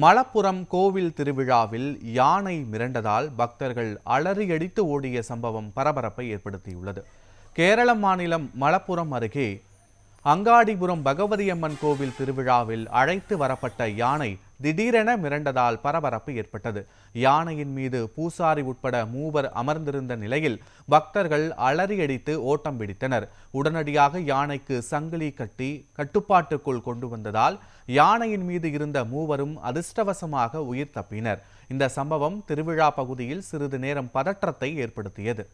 மலப்புரம் கோவில் திருவிழாவில் யானை மிரண்டதால் பக்தர்கள் அலறியடித்து ஓடிய சம்பவம் பரபரப்பை ஏற்படுத்தியுள்ளது. கேரள மாநிலம் மலப்புரம் அருகே அங்காடிபுரம் பகவதியம்மன் கோவில் திருவிழாவில் அழைத்து வரப்பட்ட யானை திடீரென மிரண்டதால் பரபரப்பு ஏற்பட்டது. யானையின் மீது பூசாரி உட்பட 3 அமர்ந்திருந்த நிலையில் பக்தர்கள் அலறியடித்து ஓட்டம் பிடித்தனர். உடனடியாக யானைக்கு சங்கிலி கட்டி கட்டுப்பாட்டுக்குள் கொண்டு வந்ததால் யானையின் மீது இருந்த 3 அதிர்ஷ்டவசமாக உயிர் தப்பினர். இந்த சம்பவம் திருவிழா பகுதியில் சிறிது நேரம் பதற்றத்தை ஏற்படுத்தியது.